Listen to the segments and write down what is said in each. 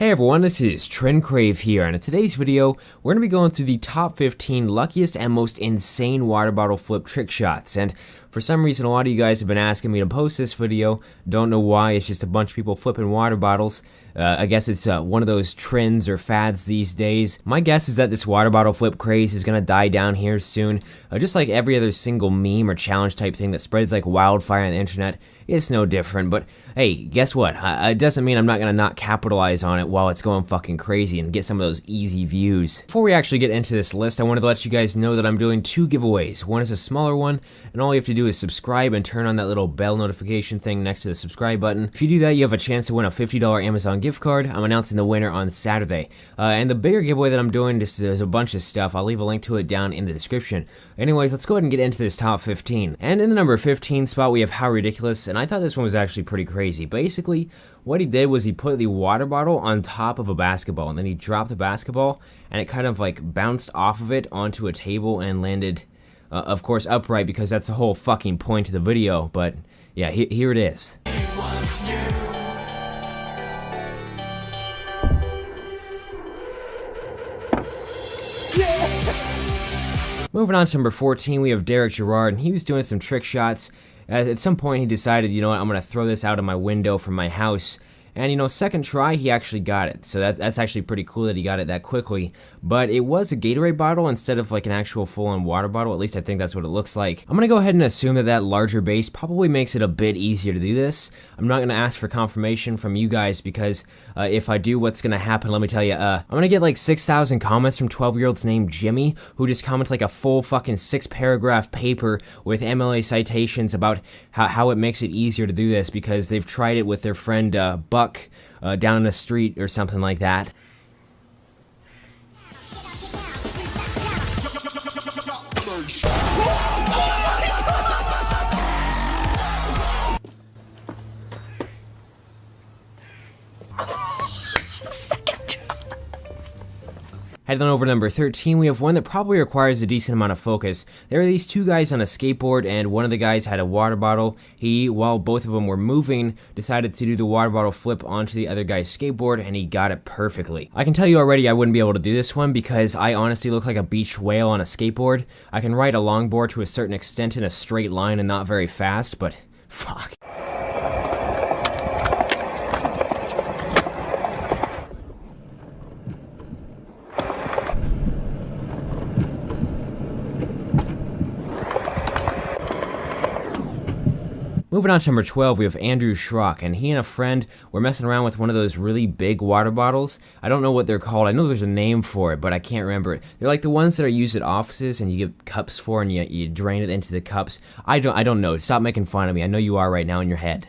Hey everyone, this is TrendCrave here, and in today's video, we're going to be going through the top 15 luckiest and most insane water bottle flip trick shots. And for some reason, a lot of you guys have been asking me to post this video. Don't know why, it's just a bunch of people flipping water bottles. I guess it's one of those trends or fads these days. My guess is that this water bottle flip craze is going to die down here soon. Just like every other single meme or challenge type thing that spreads like wildfire on the internet, it's no different. But hey, guess what? It doesn't mean I'm not going to not capitalize on it while it's going fucking crazy and get some of those easy views. Before we actually get into this list, I wanted to let you guys know that I'm doing two giveaways. One is a smaller one, and all you have to do is subscribe and turn on that little bell notification thing next to the subscribe button. If you do that, you have a chance to win a $50 Amazon gift card. I'm announcing the winner on Saturday. And the bigger giveaway that I'm doing, just is a bunch of stuff. I'll leave a link to it down in the description. Anyways, let's go ahead and get into this top 15. And in the number 15 spot, we have How Ridiculous, and I thought this one was actually pretty crazy. Basically, what he did was he put the water bottle on top of a basketball, and then he dropped the basketball, and it kind of like bounced off of it onto a table and landed, of course, upright, because that's the whole fucking point of the video. But yeah, here it is. Moving on to number 14, we have Derek Gerard, and he was doing some trick shots. At some point, he decided, you know what, I'm going to throw this out of my window from my house. And, you know, second try, he actually got it. So that's actually pretty cool that he got it that quickly. But it was a Gatorade bottle instead of like an actual full-on water bottle. At least I think that's what it looks like. I'm going to go ahead and assume that that larger base probably makes it a bit easier to do this. I'm not going to ask for confirmation from you guys because if I do, what's going to happen, let me tell you. I'm going to get like 6,000 comments from 12-year-olds named Jimmy who just comment like a full fucking 6-paragraph paper with MLA citations about how it makes it easier to do this because they've tried it with their friend Buck down the street or something like that. Heading on over to number 13, we have one that probably requires a decent amount of focus. There are these two guys on a skateboard, and one of the guys had a water bottle. He, while both of them were moving, decided to do the water bottle flip onto the other guy's skateboard, and he got it perfectly. I can tell you already I wouldn't be able to do this one because I honestly look like a beach whale on a skateboard. I can ride a longboard to a certain extent in a straight line and not very fast, but fuck. Moving on to number 12, we have Andrew Schrock, and he and a friend were messing around with one of those really big water bottles. I don't know what they're called. I know there's a name for it, but I can't remember it. They're like the ones that are used at offices and you get cups for and you drain it into the cups. I don't know. Stop making fun of me. I know you are right now in your head.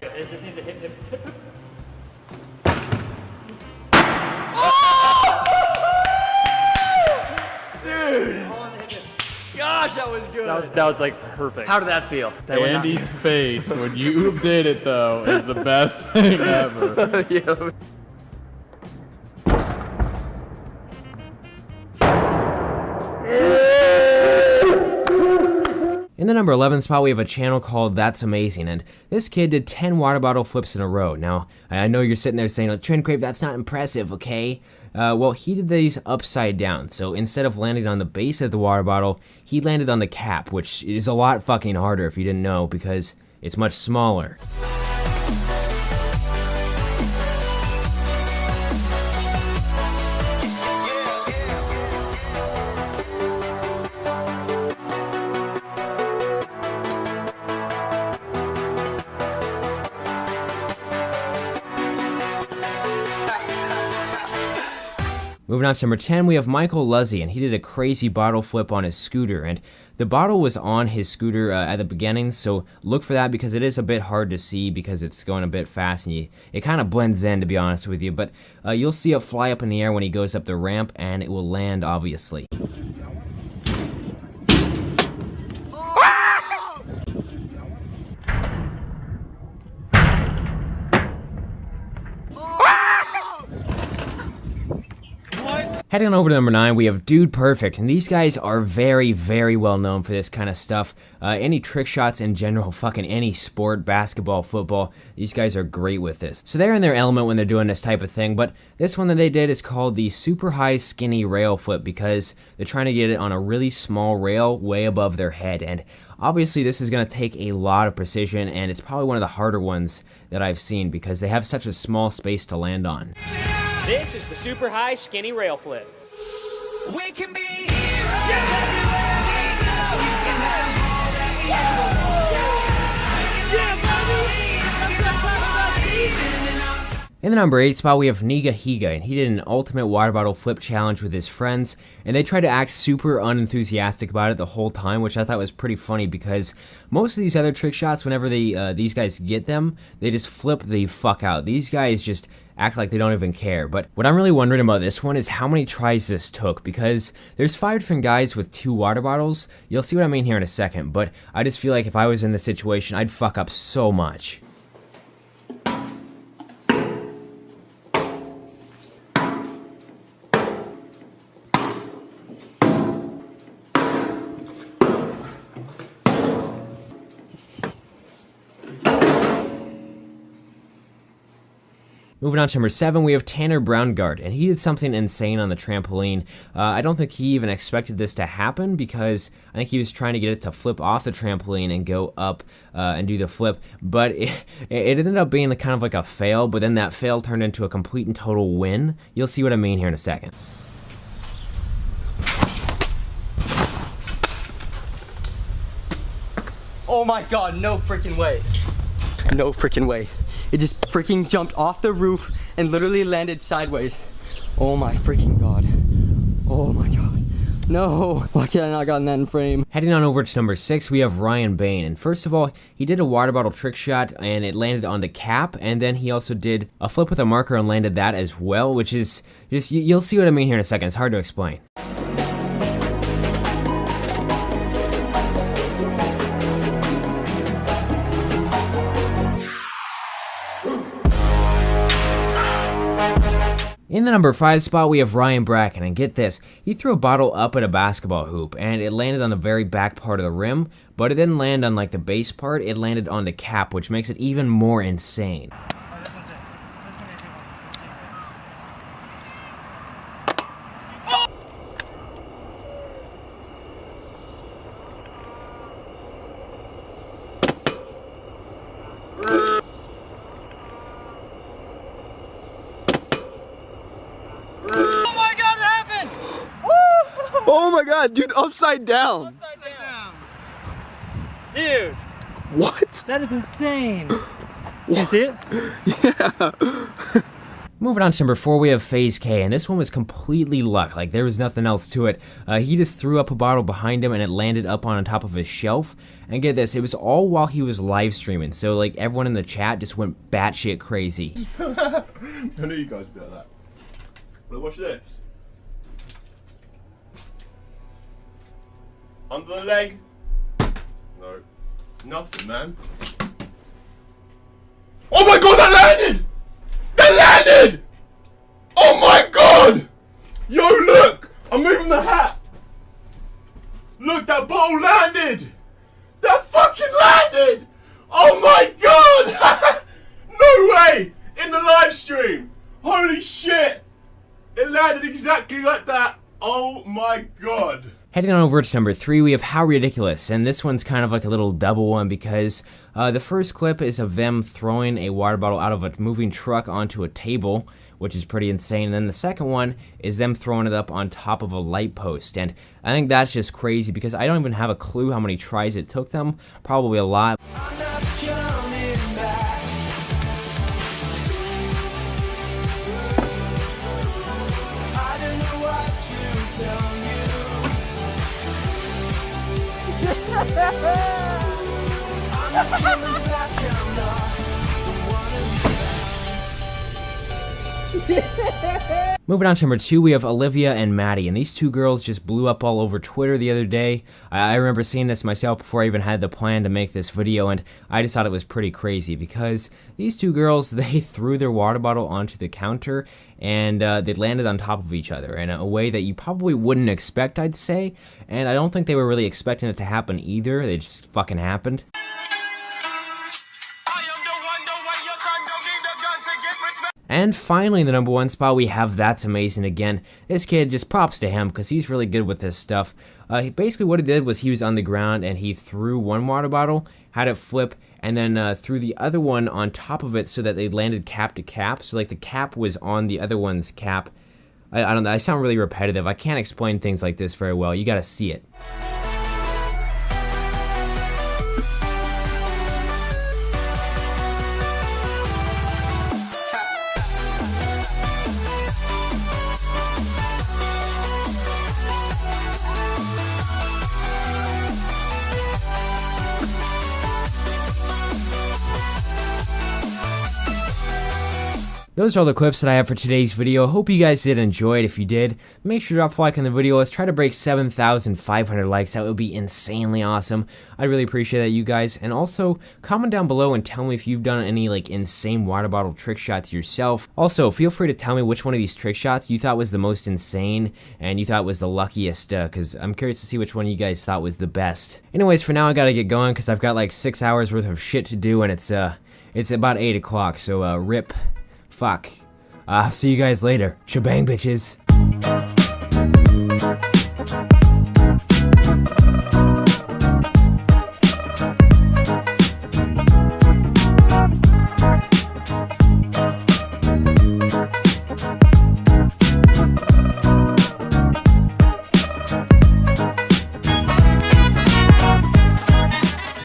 Gosh, that was good. That was like perfect. How did that feel? Andy's face when you did it though is the best thing ever. Yeah. In the number 11 spot, we have a channel called That's Amazing, and this kid did 10 water bottle flips in a row. Now, I know you're sitting there saying, oh, TrendCrave, that's not impressive, okay? Well, he did these upside down, so instead of landing on the base of the water bottle, he landed on the cap, which is a lot fucking harder if you didn't know, because it's much smaller. Moving on to number 10, we have Michael Luzzy, and he did a crazy bottle flip on his scooter, and the bottle was on his scooter at the beginning, so look for that because it is a bit hard to see because it's going a bit fast, and it kind of blends in, to be honest with you, but you'll see it fly up in the air when he goes up the ramp, and it will land, obviously. Heading on over to number 9, we have Dude Perfect, and these guys are very, very well known for this kind of stuff. Any trick shots in general, fucking any sport, basketball, football, these guys are great with this. So they're in their element when they're doing this type of thing, but this one that they did is called the Super High Skinny Rail Flip because they're trying to get it on a really small rail way above their head, and obviously this is going to take a lot of precision, and it's probably one of the harder ones that I've seen because they have such a small space to land on. This is the Super High Skinny Rail Flip. We can be heroes everywhere we go. You can have all that you want. In the number 8 spot, we have Niga Higa, and he did an ultimate water bottle flip challenge with his friends, and they tried to act super unenthusiastic about it the whole time, which I thought was pretty funny because most of these other trick shots, whenever these guys get them, they just flip the fuck out. These guys just act like they don't even care. But what I'm really wondering about this one is how many tries this took, because there's 5 different guys with 2 water bottles. You'll see what I mean here in a second, but I just feel like if I was in this situation, I'd fuck up so much. Moving on to number 7, we have Tanner Braungart, and he did something insane on the trampoline. I don't think he even expected this to happen because I think he was trying to get it to flip off the trampoline and go up and do the flip, but it ended up being kind of like a fail, but then that fail turned into a complete and total win. You'll see what I mean here in a second. Oh my god, no freaking way. No freaking way. It just freaking jumped off the roof and literally landed sideways. Oh my freaking god. Oh my god. No. Why can't I not gotten that in frame? Heading on over to number 6, we have Ryan Bain. And first of all, he did a water bottle trick shot and it landed on the cap. And then he also did a flip with a marker and landed that as well, which is just, you'll see what I mean here in a second. It's hard to explain. In the number 5 spot, we have Ryan Bracken, and get this, he threw a bottle up at a basketball hoop, and it landed on the very back part of the rim, but it didn't land on like the base part, it landed on the cap, which makes it even more insane. Oh my god, dude, upside down. Upside down. Dude. What? That is insane. You see it? Yeah. Moving on to number 4, we have FaZe K, and this one was completely luck. Like, there was nothing else to it. He just threw up a bottle behind him, and it landed up on top of his shelf. And get this, it was all while he was live streaming, so like everyone in the chat just went batshit crazy. I knew you guys would be like that. Well, watch this. Under the leg. No. Nothing, man. Oh my god, that landed! That landed! Oh my god! Yo, look! I'm moving the hat! Look, that bottle landed! That fucking landed! Oh my god! No way! In the live stream! Holy shit! It landed exactly like that! Oh my god! Heading on over to number 3, we have How Ridiculous, and this one's kind of like a little double one because the first clip is of them throwing a water bottle out of a moving truck onto a table, which is pretty insane, and then the second one is them throwing it up on top of a light post, and I think that's just crazy because I don't even have a clue how many tries it took them, probably a lot. Moving on to number 2, we have Olivia and Maddie, and these two girls just blew up all over Twitter the other day. I remember seeing this myself before I even had the plan to make this video, and I just thought it was pretty crazy because these two girls, they threw their water bottle onto the counter and they landed on top of each other in a way that you probably wouldn't expect, I'd say, and I don't think they were really expecting it to happen either. They just fucking happened. And finally, in the number 1 spot, we have That's Amazing again. This kid, just props to him because he's really good with this stuff. Basically, what he did was he was on the ground and he threw one water bottle, had it flip, and then threw the other one on top of it so that they landed cap to cap. So, like, the cap was on the other one's cap. I don't know. I sound really repetitive. I can't explain things like this very well. You gotta see it. Those are all the clips that I have for today's video. Hope you guys did enjoy it. If you did, make sure to drop a like on the video. Let's try to break 7,500 likes. That would be insanely awesome. I really appreciate that, you guys. And also, comment down below and tell me if you've done any like insane water bottle trick shots yourself. Also, feel free to tell me which one of these trick shots you thought was the most insane and you thought was the luckiest, because I'm curious to see which one you guys thought was the best. Anyways, for now I gotta get going because I've got like 6 hours worth of shit to do and it's about 8 o'clock, so rip. Fuck. See you guys later. Shebang, bitches.